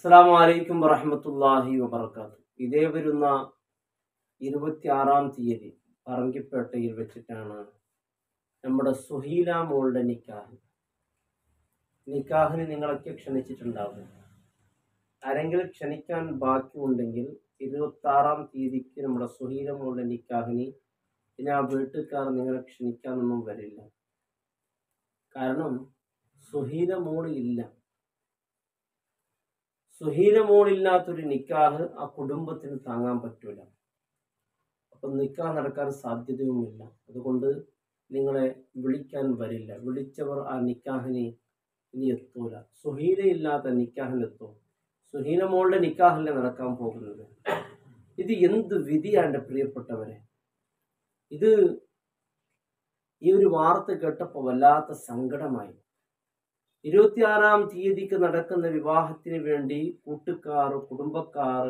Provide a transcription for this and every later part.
അസ്സലാമു അലൈക്കും വറഹ്മത്തുള്ളാഹി വബറകാതുഹു. ഇതേ വരുന്ന 26-ാം തീയതി പറങ്കിപ്പേട്ടയിൽ വെച്ചിട്ടാണ് നമ്മുടെ സുഹീല മോളുടെ നിക്കാഹിന് നിങ്ങളൊക്കെ ക്ഷണിച്ചിട്ടുണ്ടാവും. ആരെങ്കിലും ക്ഷണിക്കാൻ ബാക്കിയുണ്ടെങ്കിൽ 26-ാം തീയതിക്ക് നമ്മുടെ സുഹീല മോളുടെ നിക്കാഹിന് പിന്നെ ആ വീട്ടുകാർ നിങ്ങളെ ക്ഷണിക്കാനൊന്നും വരില്ല. കാരണം സുഹീല മോള് ഇല്ല. സുഹീല മോളില്ലാത്തൊരു നിക്കാഹ് ആ കുടുംബത്തിന് താങ്ങാൻ പറ്റൂല. അപ്പം നിക്കാഹ് നടക്കാൻ സാധ്യതയുമില്ല. അതുകൊണ്ട് നിങ്ങളെ വിളിക്കാൻ വരില്ല. വിളിച്ചവർ ആ നിക്കാഹിന് ഇനി എത്തൂല. സുഹീല ഇല്ലാത്ത നിക്കാഹിനെത്തും. സുഹീല മോളുടെ നിക്കാഹല്ലേ നടക്കാൻ പോകുന്നത്. ഇത് എന്ത് വിധിയാണ് എൻ്റെ പ്രിയപ്പെട്ടവരെ. ഇത് ഈ ഒരു വാർത്ത കേട്ടപ്പോൾ വല്ലാത്ത സങ്കടമായി. 26-ാം തീയതിക്ക് നടക്കുന്ന വിവാഹത്തിന് വേണ്ടി കൂട്ടുകാർ, കുടുംബക്കാർ,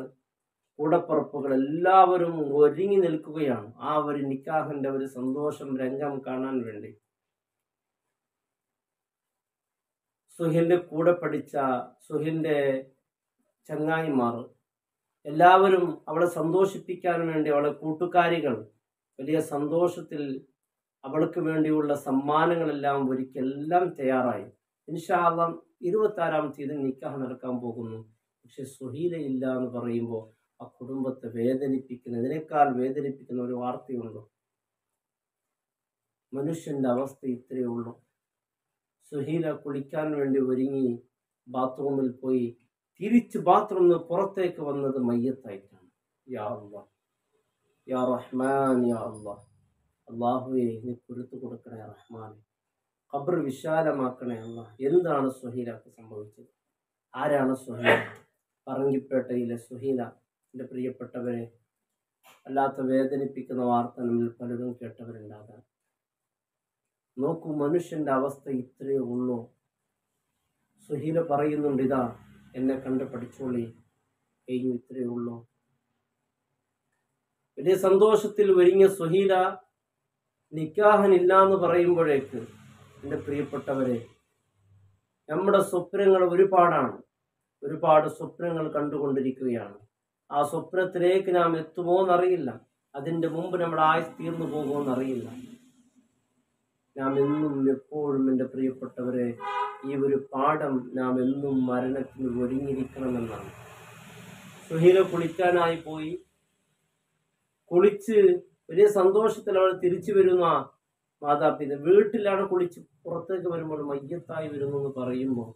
കൂടപ്പുറപ്പുകൾ എല്ലാവരും ഒരുങ്ങി നിൽക്കുകയാണ്. ആ ഒരു നിക്കാഹിന്റെ ഒരു സന്തോഷം രംഗം കാണാൻ വേണ്ടി. സുഹൈലിന്റെ കൂടെ പഠിച്ച സുഹൈലിന്റെ ചങ്ങായിമാർ എല്ലാവരും അവളെ സന്തോഷിപ്പിക്കാൻ വേണ്ടി, അവളെ കൂട്ടുകാരികൾ വലിയ സന്തോഷത്തിൽ അവൾക്ക് വേണ്ടിയുള്ള സമ്മാനങ്ങളെല്ലാം ഒരുക്കെല്ലാം തയ്യാറായി. ഇൻഷാ അല്ലാഹ് 26-ാം തീയതി നിക്കാഹ് നടക്കാൻ പോകുന്നു. പക്ഷെ സുഹീല ഇല്ല എന്ന് പറയുമ്പോൾ ആ കുടുംബത്തെ ഇതിനേക്കാൾ വേദനിപ്പിക്കുന്ന ഒരു വാർത്തയുണ്ടോ? മനുഷ്യന്റെ അവസ്ഥ ഇത്രയേ ഉള്ളൂ. സുഹീല കുളിക്കാൻ വേണ്ടി ഒരുങ്ങി ബാത്റൂമിൽ പോയി തിരിച്ച് ബാത്റൂമിൽ നിന്ന് പുറത്തേക്ക് വന്നത് മയ്യത്തായിട്ടാണ്. യാ അല്ലാഹ്, യാ റഹ്മാൻ, യാ അല്ലാഹ്. അല്ലാഹുവേ, നീ പൊറുത്തു കൊടുക്കണേ റഹ്മാൻ. ഖബർ വിശാലമാക്കണേ അല്ലാഹ്. എന്താണ് സുഹീലക്ക് സംഭവിച്ചത്? ആരാണ് സുഹീല? പറങ്കിപ്പേട്ടയിലെ സുഹീല. എൻ്റെ പ്രിയപ്പെട്ടവരെ, അല്ലാത്ത വേദനിപ്പിക്കുന്ന വാർത്ത നമ്മിൽ പലരും കേട്ടവരുണ്ടാകാം. നോക്കൂ, മനുഷ്യന്റെ അവസ്ഥ ഇത്രയേ ഉള്ളൂ. സുഹീല പറയുന്നുണ്ട്, ഇതാ എന്നെ കണ്ട് പഠിച്ചോളി, കഴിഞ്ഞു, ഇത്രയേ ഉള്ളൂ. വലിയ സന്തോഷത്തിൽ ഒരുങ്ങിയ സുഹീല നിക്കാഹിനില്ലാന്ന് പറയുമ്പോഴേക്ക് എൻ്റെ പ്രിയപ്പെട്ടവരെ, നമ്മുടെ സ്വപ്നങ്ങൾ ഒരുപാടാണ്. ഒരുപാട് സ്വപ്നങ്ങൾ കണ്ടുകൊണ്ടിരിക്കുകയാണ്. ആ സ്വപ്നത്തിലേക്ക് നാം എത്തുമോ എന്നറിയില്ല. അതിൻ്റെ മുമ്പ് നമ്മുടെ ആയുസ് തീർന്നു പോകുമോ എന്നറിയില്ല. നാം എന്നും എപ്പോഴും എൻ്റെ പ്രിയപ്പെട്ടവരെ ഈ ഒരു പാഠം നാം എന്നും മരണത്തിന് ഒരുങ്ങിയിരിക്കണമെന്നാണ്. സുഹീല കുളിക്കാനായി പോയി. കുളിച്ച് വലിയ സന്തോഷത്തിൽ അവൾ തിരിച്ചു വരുന്ന മാതാപിതാ വീട്ടിലാണ് കുളിച്ച് പുറത്തേക്ക് വരുമ്പോൾ മയ്യത്തായി വരുന്നു എന്ന് പറയുമ്പോൾ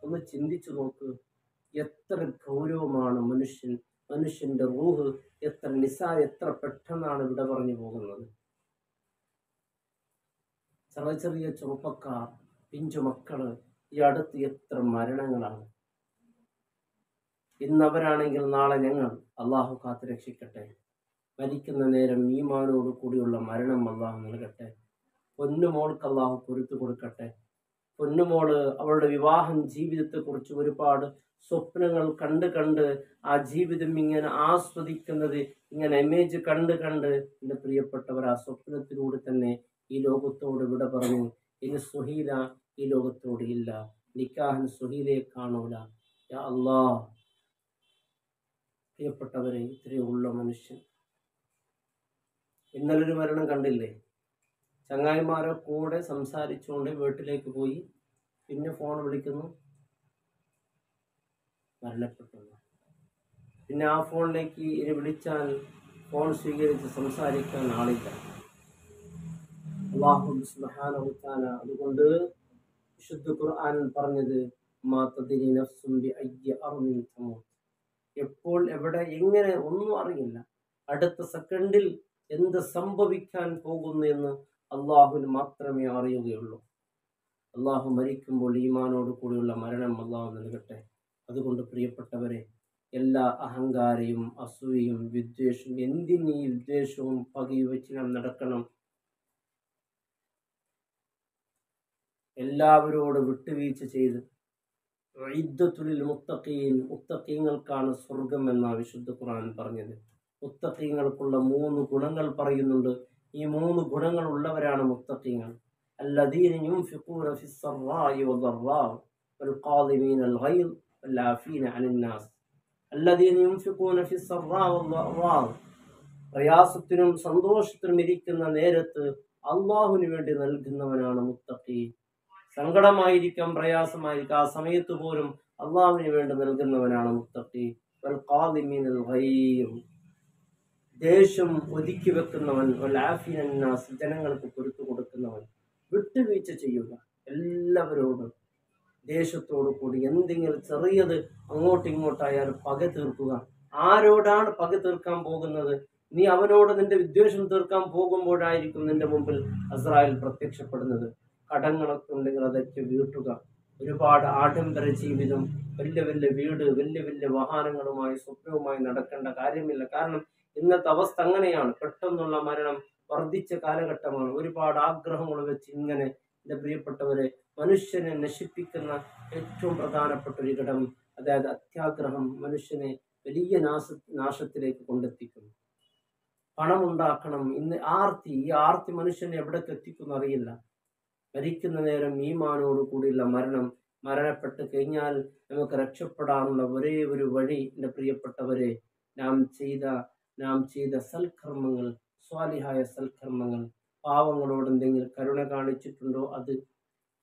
ഒന്ന് ചിന്തിച്ചു നോക്ക്. എത്ര ഗൗരവമാണ് മനുഷ്യന്റെ റൂഹ്, എത്ര പെട്ടെന്നാണ് വിട പറഞ്ഞു പോകുന്നത്. ചെറിയ ചെറുപ്പക്കാർ, പിഞ്ചു മക്കള്, ഈ അടുത്ത് എത്ര മരണങ്ങളാണ്. ഇന്നവരാണെങ്കിൽ നാളെ ഞങ്ങൾ. അള്ളാഹു കാത്ത് രക്ഷിക്കട്ടെ. മരിക്കുന്ന നേരം ഈമാനോട് കൂടിയുള്ള മരണം അള്ളാഹു നൽകട്ടെ. പൊന്നുമോൾക്ക് അള്ളാഹു പൊറുത്തു കൊടുക്കട്ടെ. പൊന്നുമോള് അവളുടെ വിവാഹം ജീവിതത്തെക്കുറിച്ച് ഒരുപാട് സ്വപ്നങ്ങൾ കണ്ട് ആ ജീവിതം ഇങ്ങനെ ആസ്വദിക്കുന്നത്, ഇങ്ങനെ ഇമേജ് കണ്ട് എൻ്റെ പ്രിയപ്പെട്ടവർ ആ സ്വപ്നത്തിലൂടെ തന്നെ ഈ ലോകത്തോട് വിട പറഞ്ഞു. ഇനി സുഹീല ഈ ലോകത്തോട് ഇല്ല. നിക്കാഹിന് സുഹീലയെ കാണൂല. യാ അല്ലാഹ്. പ്രിയപ്പെട്ടവരെ, ഇത്രയേ ഉള്ള മനുഷ്യൻ. ഇന്നലൊരു മരണം കണ്ടില്ലേ? ചങ്ങായിമാരെ കൂടെ സംസാരിച്ചുകൊണ്ട് വീട്ടിലേക്ക് പോയി, പിന്നെ ഫോൺ വിളിക്കുന്നു, മരണപ്പെട്ടു. പിന്നെ ആ ഫോണിലേക്ക് ഇനി വിളിച്ചാൽ ഫോൺ സ്വീകരിച്ച് സംസാരിക്കാൻ ആളില്ല. അല്ലാഹു സുബ്ഹാനഹു വ തആല അതുകൊണ്ട് വിശുദ്ധ ഖുർആൻ പറഞ്ഞത്, മാ തദ്രി നഫ്സുൻ ബിഅയ്യി അർദിൻ തമൂത്ത്. എപ്പോൾ, എവിടെ, എങ്ങനെ ഒന്നും അറിയില്ല. അടുത്ത സെക്കൻഡിൽ എന്ത് സംഭവിക്കാൻ പോകുന്നു എന്ന് അള്ളാഹുവിന് മാത്രമേ അറിയുകയുള്ളൂ. അള്ളാഹു മരിക്കുമ്പോൾ ഈമാനോട് കൂടിയുള്ള മരണം അള്ളാഹു നൽകട്ടെ. അതുകൊണ്ട് പ്രിയപ്പെട്ടവരെ, എല്ലാ അഹങ്കാരവും, അസൂയയും, വിദ്വേഷവും, എന്തിനീ വിദ്വേഷവും പകയും വെച്ച് നാം നടക്കണം. എല്ലാവരോടും വിട്ടുവീഴ്ച ചെയ്ത് ഇദ്ദത്തുൽ മുത്തഖീൻ, മുത്തഖീങ്ങൾക്കാണ് സ്വർഗം എന്നാണ് വിശുദ്ധ ഖുർആൻ പറഞ്ഞത്. മുത്തഖീങ്ങൾക്കുള്ള 3 ഗുണങ്ങൾ പറയുന്നുണ്ട്. ഈ 3 ഗുണങ്ങൾ ഉള്ളവരാണ് മുത്തഖീങ്ങൾ. അല്ലദീന യുൻഫിഖൂന ഫിസ്സറാഇ വദർറാഇ വൽഖാദിമീനൽ ഗൈദ് വൽആഫീന അനിന്നാസ് അല്ലദീന യുൻഫിഖൂന ഫിസ്സറാ വദ്ദറാ. പ്രയാസത്തിനും സന്തോഷത്തിനും ഇരിക്കുന്ന നേരത്ത് അള്ളാഹുവിന് വേണ്ടി നൽകുന്നവനാണ് മുത്തഖി. സങ്കടമായിരിക്കാം, പ്രയാസമായിരിക്കാം, ആ സമയത്ത് പോലും അള്ളാഹുവിന് വേണ്ടി നൽകുന്നവനാണ് മുത്തഖി. വൽ ഖാദിമീനൽ ഗൈർ, ദേഷ്യം ഒതുക്കി വെക്കുന്നവൻ. വൽ ആഫീന അന്നാസ്, ജനങ്ങൾക്ക് പൊറുത്തു കൊടുക്കുന്നവൻ. വിട്ടുവീഴ്ച ചെയ്യുക എല്ലാവരോടും. ദേഷ്യത്തോടു കൂടി എന്തെങ്കിലും ചെറിയത് അങ്ങോട്ടും ഇങ്ങോട്ടായാലും പക തീർക്കുക. ആരോടാണ് പക തീർക്കാൻ പോകുന്നത്? നീ അവനോട് നിന്റെ വിദ്വേഷം തീർക്കാൻ പോകുമ്പോഴായിരിക്കും നിന്റെ മുമ്പിൽ അസ്രായേൽ പ്രത്യക്ഷപ്പെടുന്നത്. കടങ്ങളൊക്കെ ഉണ്ടെങ്കിൽ അതൊക്കെ വീട്ടുക. ഒരുപാട് ആഡംബര ജീവിതം, വലിയ വലിയ വീട്, വലിയ വലിയ വാഹനങ്ങളുമായി സ്വപ്നവുമായി നടക്കേണ്ട കാര്യമില്ല. കാരണം ഇന്നത്തെ അവസ്ഥ അങ്ങനെയാണ്. പെട്ടെന്നുള്ള മരണം വർദ്ധിച്ച കാലഘട്ടമാണ്. ഒരുപാട് ആഗ്രഹങ്ങൾ വെച്ച് ഇങ്ങനെ എൻ്റെ പ്രിയപ്പെട്ടവരെ മനുഷ്യനെ നശിപ്പിക്കുന്ന ഏറ്റവും പ്രധാനപ്പെട്ട ഒരു ഘടകം, അതായത് അത്യാഗ്രഹം, മനുഷ്യനെ വലിയ നാശത്തിലേക്ക് കൊണ്ടെത്തിക്കുന്നു. പണമുണ്ടാക്കണം, ഇന്ന് ആർത്തി, ഈ ആർത്തി മനുഷ്യനെ എവിടേക്ക് എത്തിക്കുന്നു അറിയില്ല. മരിക്കുന്ന നേരം ഈമാനോട് കൂടിയുള്ള മരണപ്പെട്ട് കഴിഞ്ഞാൽ നമുക്ക് രക്ഷപ്പെടാനുള്ള ഒരേ ഒരു വഴി എൻ്റെ പ്രിയപ്പെട്ടവരെ, നാം ചെയ്ത സൽക്കർമ്മങ്ങൾ, സ്വാലിഹായ സൽക്കർമ്മങ്ങൾ. പാവങ്ങളോട് എന്തെങ്കിലും കരുണ കാണിച്ചിട്ടുണ്ടോ അത്,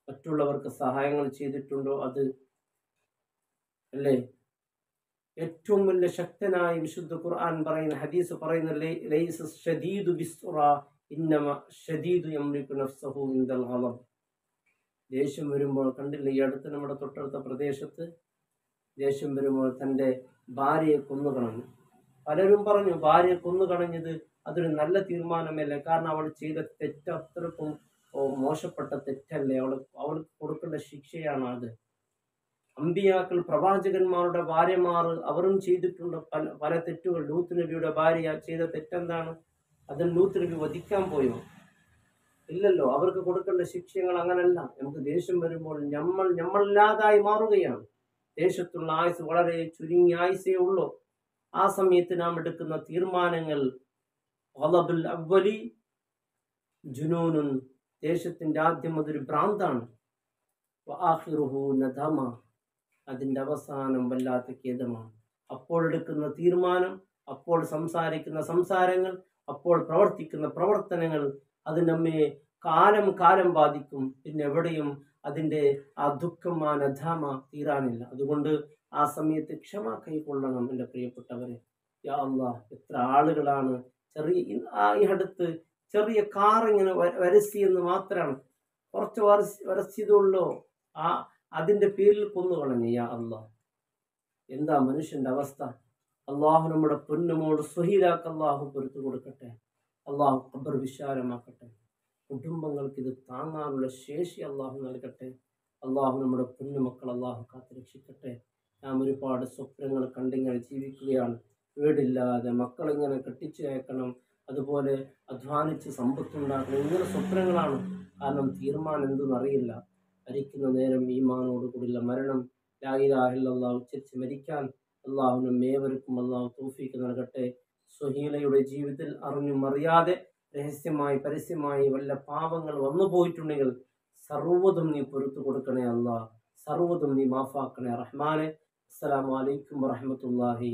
മറ്റുള്ളവർക്ക് സഹായങ്ങൾ ചെയ്തിട്ടുണ്ടോ അത്, അല്ലേ? ഏറ്റവും വലിയ ശക്തനായി വിശുദ്ധ ഖുർആൻ പറയുന്ന, ഹദീസ് പറയുന്ന, ലൈസ ശദീദു ബിസ്റാ ഇന്നമ ശദീദു യംലികു നഫ്സഹു ഇൻദൽ ഗളബ്. ദേഷ്യം വരുമ്പോൾ കണ്ടില്ല, ഈ അടുത്ത് നമ്മുടെ തൊട്ടടുത്ത പ്രദേശത്ത് ദേഷ്യം വരുമ്പോൾ തൻ്റെ ഭാര്യയെ കൊന്നുകളഞ്ഞു. പലരും പറഞ്ഞു ഭാര്യയെ കൊന്നുകളഞ്ഞത് അതൊരു നല്ല തീരുമാനമല്ലേ, കാരണം അവൾ ചെയ്ത തെറ്റ് അത്രക്കും മോശപ്പെട്ട തെറ്റല്ലേ, അവൾക്ക് കൊടുക്കേണ്ട ശിക്ഷയാണ് അത്. അമ്പിയാക്കൾ, പ്രവാചകന്മാരുടെ ഭാര്യമാർ അവരും ചെയ്തിട്ടുണ്ട് പല തെറ്റുകൾ. ലൂത്ത് നബിയുടെ ഭാര്യ ചെയ്ത തെറ്റെന്താണ്? അതിൽ ലൂത്ത് നബി വധിക്കാൻ പോയോ? ഇല്ലല്ലോ. അവർക്ക് കൊടുക്കേണ്ട ശിക്ഷകൾ അങ്ങനല്ല. നമുക്ക് ദേഷ്യം വരുമ്പോൾ നമ്മളില്ലാതായി മാറുകയാണ്. ദേശത്തുള്ള ആയുസ് വളരെ ചുരുങ്ങിയ ആയുസേ ഉള്ളൂ. ആ സമയത്ത് നാം എടുക്കുന്ന തീരുമാനങ്ങൾ ഖളബുൽ അവ്വലി ജുനൂനുൻ, ദേശത്തിന്റെ ആദ്യം അതൊരു ഭ്രാന്താണ്. വആഖിറുഹു നദമ, അതിൻ്റെ അവസാനം വല്ലാത്ത ഖേദമാണ്. അപ്പോഴെടുക്കുന്ന തീരുമാനം, അപ്പോൾ സംസാരിക്കുന്ന സംസാരങ്ങൾ, അപ്പോൾ പ്രവർത്തിക്കുന്ന പ്രവർത്തനങ്ങൾ, അത് നമ്മെ കാലം ബാധിക്കും. പിന്നെ എവിടെയും അതിൻ്റെ ആ ദുഃഖം, ആ നദാമ തീരാനില്ല. അതുകൊണ്ട് ആ സമയത്ത് ക്ഷമ കൈക്കൊള്ളണം എൻ്റെ പ്രിയപ്പെട്ടവരെ. യാ അല്ലാഹ്, എത്ര ആളുകളാണ് ഈ അടുത്ത് ചെറിയ കാറിങ്ങനെ വരസിയെന്ന് മാത്രമാണ്, കുറച്ച് വരച്ചതുള്ളൂ, അതിൻ്റെ പേരിൽ കൊന്നുകളഞ്ഞു. യാ അല്ലാഹ്, എന്താ മനുഷ്യൻ്റെ അവസ്ഥ? അള്ളാഹു നമ്മുടെ പൊന്നുമോട് സ്വഹീലാക്ക് അള്ളാഹു പൊരുത്തു കൊടുക്കട്ടെ. അള്ളാഹു ഖബർ വിശാലമാക്കട്ടെ. കുടുംബങ്ങൾക്ക് ഇത് താങ്ങാനുള്ള ശേഷി അള്ളാഹു നൽകട്ടെ. അള്ളാഹു നമ്മുടെ പൊന്നുമക്കൾ അള്ളാഹു കാത്തുരക്ഷിക്കട്ടെ. നാം ഒരുപാട് സ്വപ്നങ്ങൾ കണ്ടിങ്ങനെ ജീവിക്കുകയാണ്. വീടില്ലാതെ മക്കളിങ്ങനെ കെട്ടിച്ചു അയക്കണം, അതുപോലെ അധ്വാനിച്ച് സമ്പത്തുണ്ടാക്കണം, ഇങ്ങനെ സ്വപ്നങ്ങളാണ്. കാരണം തീരുമാനം എന്തെന്നറിയില്ല. മരിക്കുന്ന നേരം ഈമാനോട് കൂടിയുള്ള മരണം, ലാ ഇലാഹ ഇല്ലല്ലാഹ് ഉച്ചരിച്ച് മരിക്കാൻ അള്ളാഹുവിനും ഏവർക്കും അള്ളാഹു തൗഫീഖ് നൽകട്ടെ. സ്വഹീലയുടെ ജീവിതത്തിൽ അറിഞ്ഞും അറിയാതെ രഹസ്യമായി പരസ്യമായി വല്ല പാപങ്ങൾ വന്നു പോയിട്ടുണ്ടെങ്കിൽ സർവ്വതും നീ പൊറുത്തു കൊടുക്കണേ അല്ലാഹ്, സർവ്വതും നീ മാഫാക്കണേ റഹ്മാനെ. അസ്സലാമു അലൈക്കും വറഹ്മത്തുള്ളാഹി